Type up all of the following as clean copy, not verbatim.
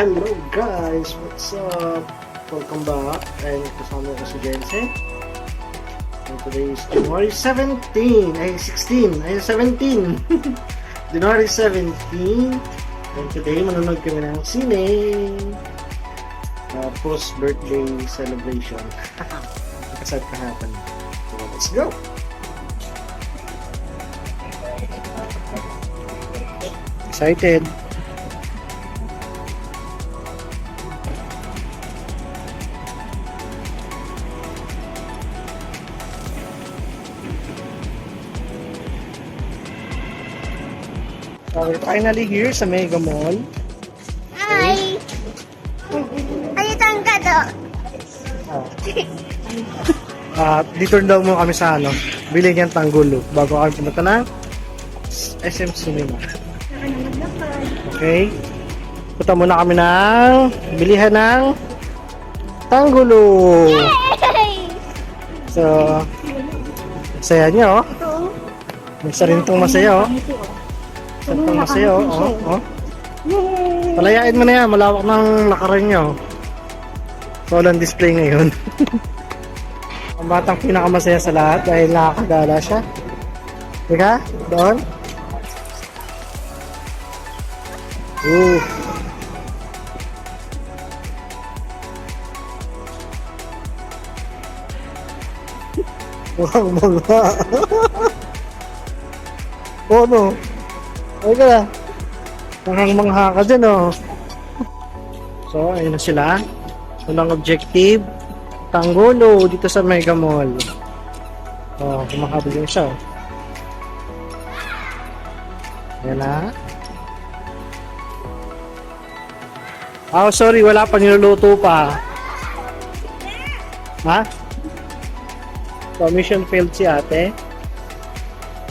Hello guys! What's up? Welcome back. And kasama ko si Jensen. And today is January 17. Ay, 16. Ay, 17. January 17. And today, manonood kami ng sine. Post-birthday celebration. Nakasad kahapon. So, let's go! Excited! So, we're finally here sa Mega Mall. Hi! Ay, tangka to. Dito daw mo kami sa bili niyang tanggulo bago kami pumunta ng SM Cinema. Okay? Punta muna kami ng bilihan ng tanggulo. Yay! So, saya niya, oh. May sarintong masaya, oh. Sarintong masaya, oh. Palayain mo na yan, malawak ng lakaran niya, oh. So, walang display ngayon. Ang batang pinakamasaya sa lahat dahil nakakagala siya. Teka, doon. Mukhang mga. Oo, no. Ay ka na. Nangang-mangha ka dyan, oh. So, ayun na sila. Unang objective, tanggulo dito sa Mega Mall. Oh, kumakabili siya. Ayan na. Oh, sorry, wala pa, niluluto pa. Ha? So, mission failed si ate.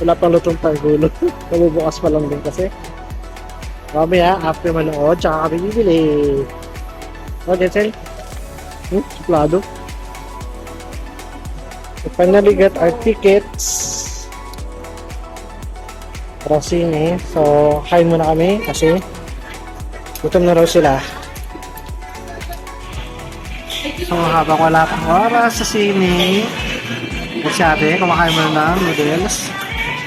Wala pang lutong tanggulo. Mabubukas pa lang din kasi. Mamaya, after manood, tsaka kami bibili. Oh, Denzel? Suplado. We finally got our tickets para sine. So, kain muna kami kasi gutom na raw sila. So, habang wala pang oras sa sine, si ate, kumakain muna ng noodles.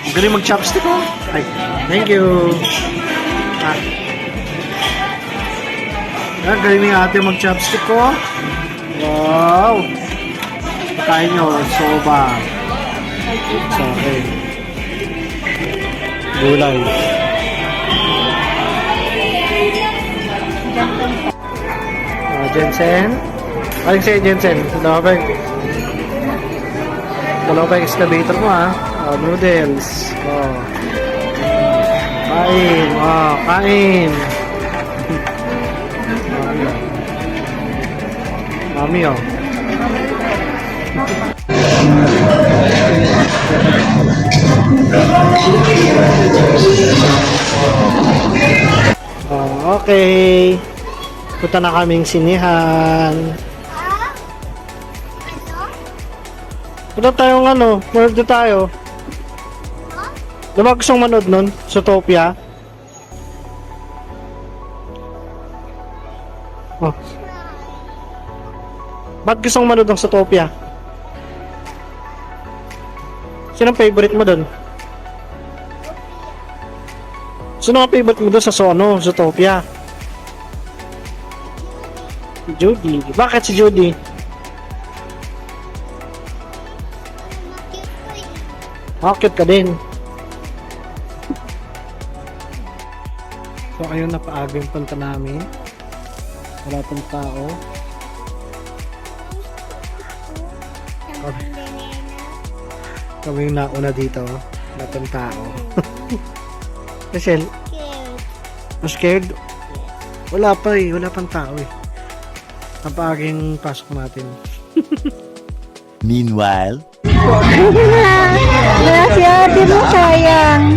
Ang galing mag-chopstick, oh. Ay, thank you. Ang galing ni ate mag-chopstick, oh. Wow! Kain nyo, soba. Okay. Gulay. Jensen. Aling sa'yo, Jensen. Dalawa pa yung excavator mo, ha. Noodles. Kain. Kain. Mami, oh. Okay. Punta na kaming sinihan. Punta tayong manood tayo. Diba gustong manood nun? Zootopia? Oh. Ba't gustong manood ng Zootopia? Sinong favorite mo dun? Sino ang favorite mo dun sa Zootopia? Judy. Bakit si Judy? Bakit ka din? So ayun, napaaga yung punta namin. Wala pang tao. Kami yung nauna dito. Wala pang tao. Michelle? Scared? Wala pa eh. Wala pang tao eh. Napaaga yung pasok natin. Meanwhile, Wala si ate mo, sayang.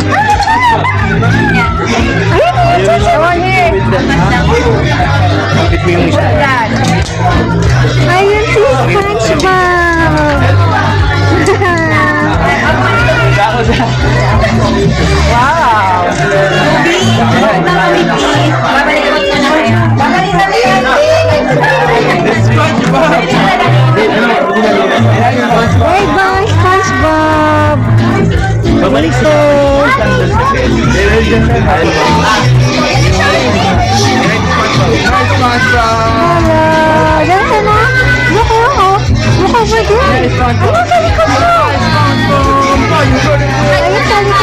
Ayun, Bakit mo yung isa? ayun si SpongeBob. Wow! Babalik mo na kayo. Babalik Hello. Diyan ka na. Look, oh. Look over there. Ano sa likod mo? Ayun sa likod. Diyan ka na.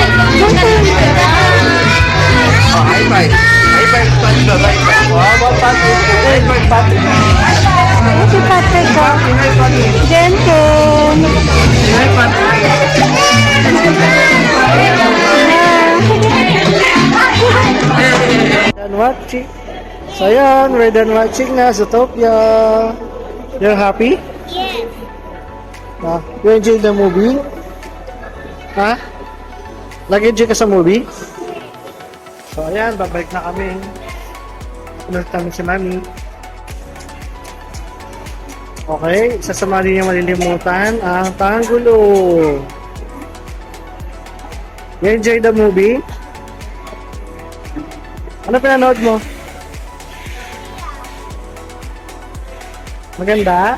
Ano si Patrick ko? Diyan ka. Done watching. So yan, we're done watching na Zootopia. You're happy? Yes. You enjoy the movie? Ha? Nag-enjoy ka sa movie? So ayan, babalik na kami. Ulit kami si Mami. Okay, isa sa mga di niya malilimutan ang Panggulo. You enjoy the movie? Ano pinanood mo? Maganda?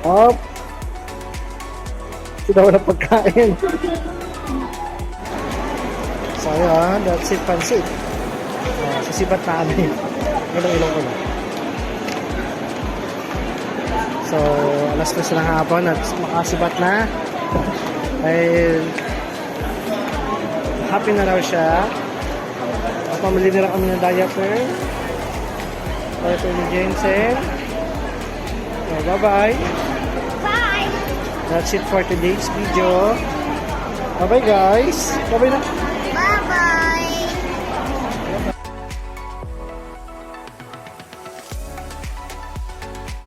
Oh. Sila wala pagkain. So yun, that's it, pansit. Sisibat namin. Ilong ko lang. So, alas 2 ng hapon at makasibat na. Dahil happy na raw siya. At pamili na lang kami ng diaper. Para ito ni Jensen. So, bye-bye. Bye. That's it for today's video. Bye-bye guys. Bye-bye na. Bye-bye.